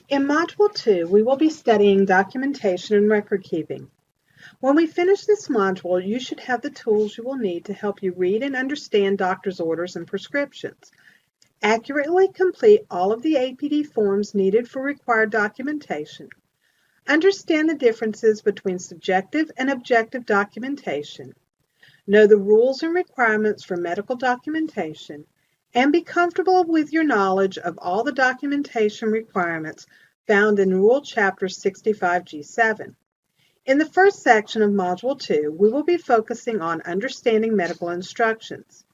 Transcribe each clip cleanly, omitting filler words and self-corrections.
In Module 2, we will be studying documentation and record keeping. When we finish this module, you should have the tools you will need to help you read and understand doctor's orders and prescriptions, accurately complete all of the APD forms needed for required documentation, understand the differences between subjective and objective documentation, know the rules and requirements for medical documentation, and be comfortable with your knowledge of all the documentation requirements found in Rule Chapter 65G7. In the first section of Module 2, we will be focusing on understanding medical instructions.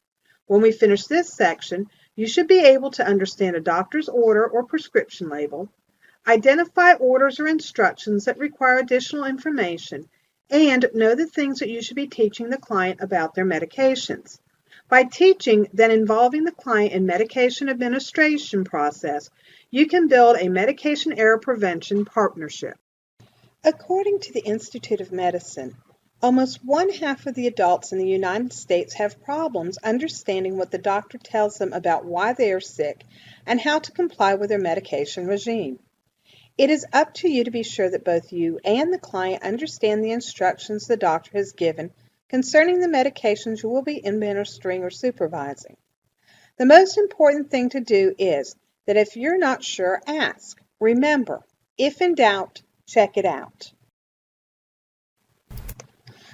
When we finish this section, you should be able to understand a doctor's order or prescription label, identify orders or instructions that require additional information, and know the things that you should be teaching the client about their medications. By teaching, then involving the client in medication administration process, you can build a medication error prevention partnership. According to the Institute of Medicine, almost one-half of the adults in the United States have problems understanding what the doctor tells them about why they are sick and how to comply with their medication regime. It is up to you to be sure that both you and the client understand the instructions the doctor has given concerning the medications you will be administering or supervising. The most important thing to do is that if you're not sure, ask. Remember, if in doubt, check it out.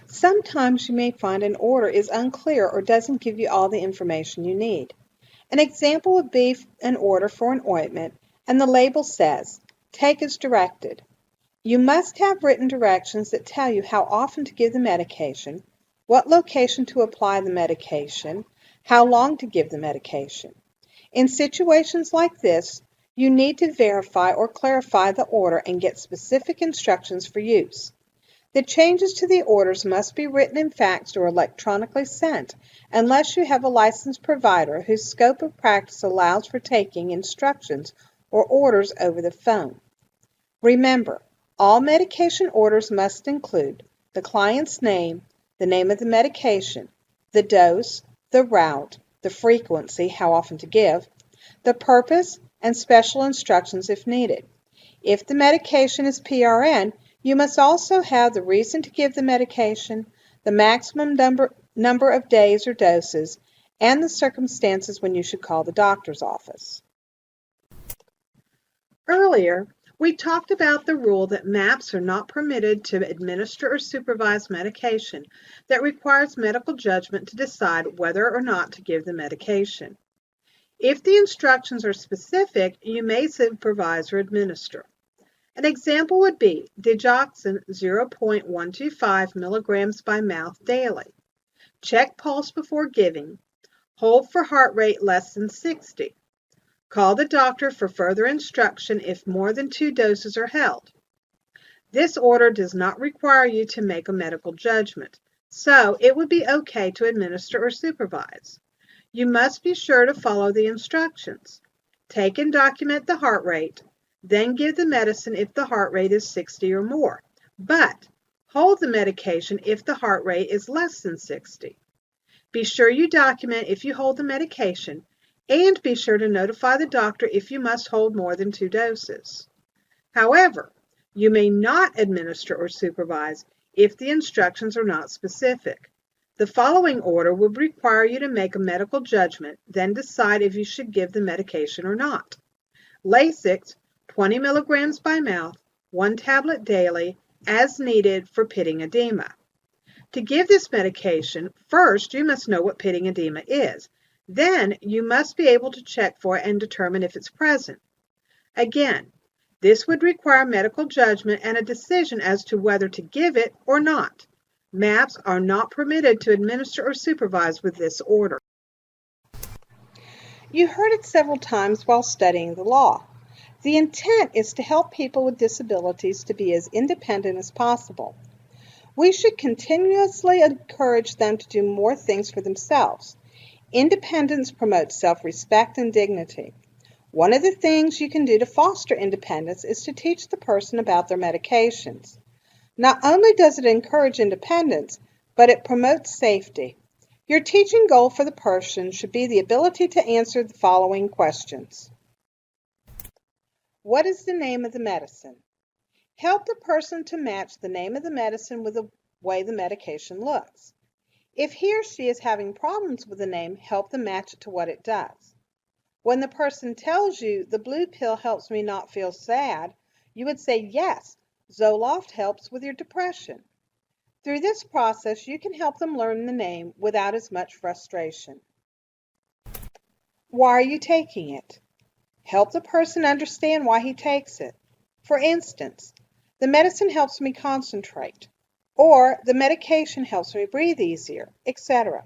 Sometimes you may find an order is unclear or doesn't give you all the information you need. An example would be an order for an ointment, and the label says, "Take as directed." You must have written directions that tell you how often to give the medication, what location to apply the medication, how long to give the medication. In situations like this, you need to verify or clarify the order and get specific instructions for use. The changes to the orders must be written in faxed or electronically sent unless you have a licensed provider whose scope of practice allows for taking instructions or orders over the phone. Remember, all medication orders must include the client's name, the name of the medication, the dose, the route, the frequency, how often to give, the purpose, and special instructions if needed. If the medication is PRN, you must also have the reason to give the medication, the maximum number of days or doses, and the circumstances when you should call the doctor's office. Earlier, we talked about the rule that MAPs are not permitted to administer or supervise medication that requires medical judgment to decide whether or not to give the medication. If the instructions are specific, you may supervise or administer. An example would be digoxin 0.125 milligrams by mouth daily. Check pulse before giving. Hold for heart rate less than 60. Call the doctor for further instruction if more than 2 doses are held. This order does not require you to make a medical judgment, so it would be okay to administer or supervise. You must be sure to follow the instructions. Take and document the heart rate, then give the medicine if the heart rate is 60 or more, but hold the medication if the heart rate is less than 60. Be sure you document if you hold the medication, and be sure to notify the doctor if you must hold more than 2 doses. However, you may not administer or supervise if the instructions are not specific. The following order would require you to make a medical judgment, then decide if you should give the medication or not. Lasix, 20 milligrams by mouth, 1 tablet daily, as needed for pitting edema. To give this medication, first you must know what pitting edema is. Then you must be able to check for it and determine if it's present. Again, this would require medical judgment and a decision as to whether to give it or not. MAPs are not permitted to administer or supervise with this order. You heard it several times while studying the law. The intent is to help people with disabilities to be as independent as possible. We should continuously encourage them to do more things for themselves. Independence promotes self-respect and dignity. One of the things you can do to foster independence is to teach the person about their medications. Not only does it encourage independence, but it promotes safety. Your teaching goal for the person should be the ability to answer the following questions. What is the name of the medicine? Help the person to match the name of the medicine with the way the medication looks. If he or she is having problems with the name, help them match it to what it does. When the person tells you the blue pill helps me not feel sad, you would say, yes, Zoloft helps with your depression. Through this process, you can help them learn the name without as much frustration. Why are you taking it? Help the person understand why he takes it. For instance, the medicine helps me concentrate, or the medication helps me breathe easier, etc.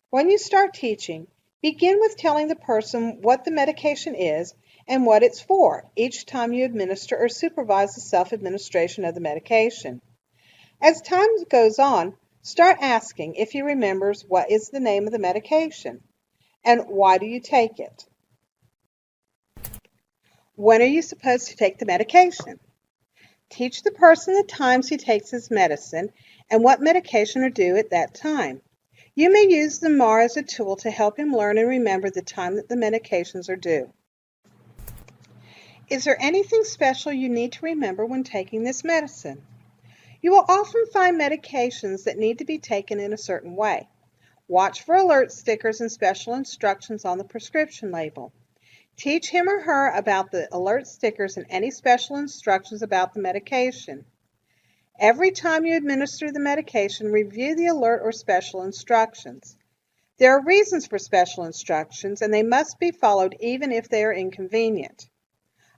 When you start teaching, begin with telling the person what the medication is and what it's for each time you administer or supervise the self-administration of the medication. As time goes on, start asking if he remembers what is the name of the medication and why do you take it. When are you supposed to take the medication? Teach the person the times he takes his medicine and what medication are due at that time. You may use the MAR as a tool to help him learn and remember the time that the medications are due. Is there anything special you need to remember when taking this medicine? You will often find medications that need to be taken in a certain way. Watch for alert stickers and special instructions on the prescription label. Teach him or her about the alert stickers and any special instructions about the medication. Every time you administer the medication, review the alert or special instructions. There are reasons for special instructions, and they must be followed even if they are inconvenient.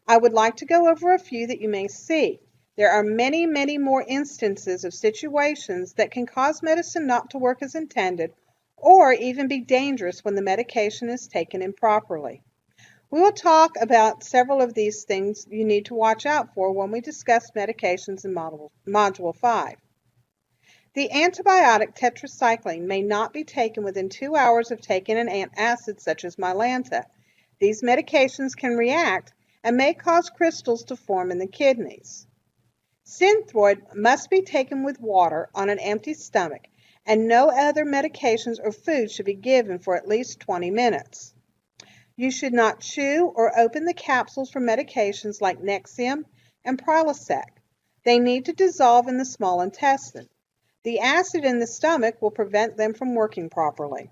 I would like to go over a few that you may see. There are many, many more instances of situations that can cause medicine not to work as intended, or even be dangerous when the medication is taken improperly. We will talk about several of these things you need to watch out for when we discuss medications in Module 5. The antibiotic tetracycline may not be taken within 2 hours of taking an antacid such as Mylanta. These medications can react and may cause crystals to form in the kidneys. Synthroid must be taken with water on an empty stomach, and no other medications or food should be given for at least 20 minutes. You should not chew or open the capsules for medications like Nexium and Prilosec. They need to dissolve in the small intestine. The acid in the stomach will prevent them from working properly.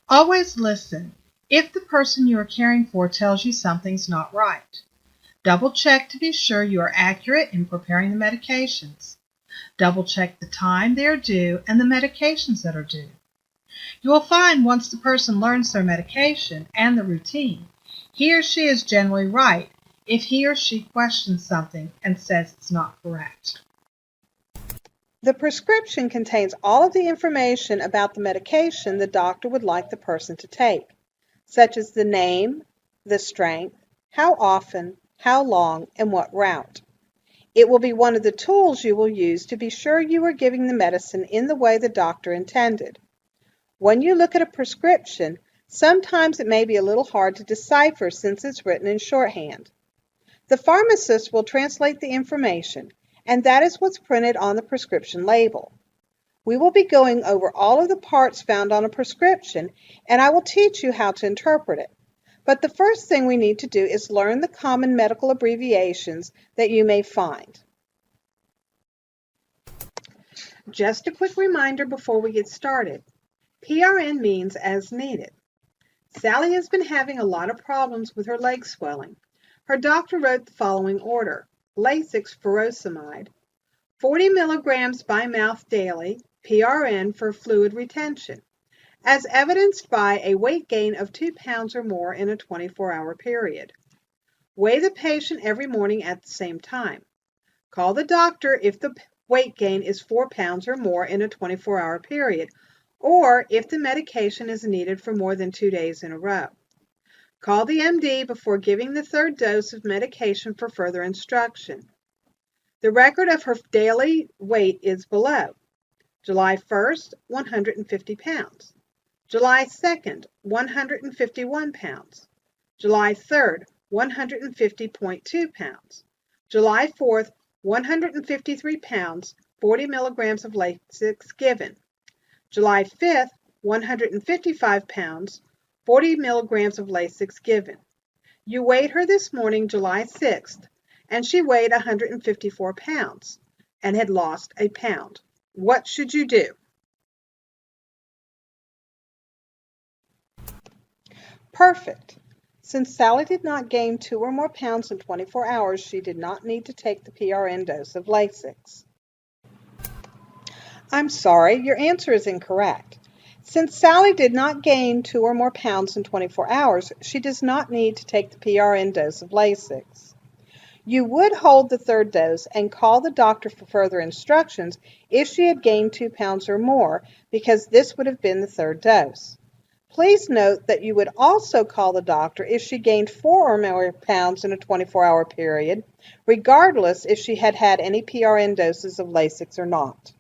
Always listen if the person you are caring for tells you something's not right. Double check to be sure you are accurate in preparing the medications. Double check the time they are due and the medications that are due. You will find once the person learns their medication and the routine, he or she is generally right if he or she questions something and says it's not correct. The prescription contains all of the information about the medication the doctor would like the person to take, such as the name, the strength, how often, how long, and what route. It will be one of the tools you will use to be sure you are giving the medicine in the way the doctor intended. When you look at a prescription, sometimes it may be a little hard to decipher since it's written in shorthand. The pharmacist will translate the information, and that is what's printed on the prescription label. We will be going over all of the parts found on a prescription, and I will teach you how to interpret it. But the first thing we need to do is learn the common medical abbreviations that you may find. Just a quick reminder before we get started. PRN means as needed. Sally has been having a lot of problems with her leg swelling. Her doctor wrote the following order: Lasix furosemide, 40 milligrams by mouth daily, PRN for fluid retention, as evidenced by a weight gain of 2 pounds or more in a 24-hour period. Weigh the patient every morning at the same time. Call the doctor if the weight gain is 4 pounds or more in a 24-hour period, or if the medication is needed for more than 2 days in a row. Call the MD before giving the third dose of medication for further instruction. The record of her daily weight is below. July 1st, 150 pounds. July 2nd, 151 pounds. July 3rd, 150.2 pounds. July 4th, 153 pounds, 40 milligrams of Lasix given. July 5th, 155 pounds, 40 milligrams of Lasix given. You weighed her this morning, July 6th, and she weighed 154 pounds and had lost a pound. What should you do? Perfect. Since Sally did not gain 2 or more pounds in 24 hours, she did not need to take the PRN dose of Lasix. I'm sorry, your answer is incorrect. Since Sally did not gain 2 or more pounds in 24 hours, she does not need to take the PRN dose of Lasix. You would hold the third dose and call the doctor for further instructions if she had gained 2 pounds or more, because this would have been the third dose. Please note that you would also call the doctor if she gained 4 or more pounds in a 24-hour period, regardless if she had had any PRN doses of Lasix or not.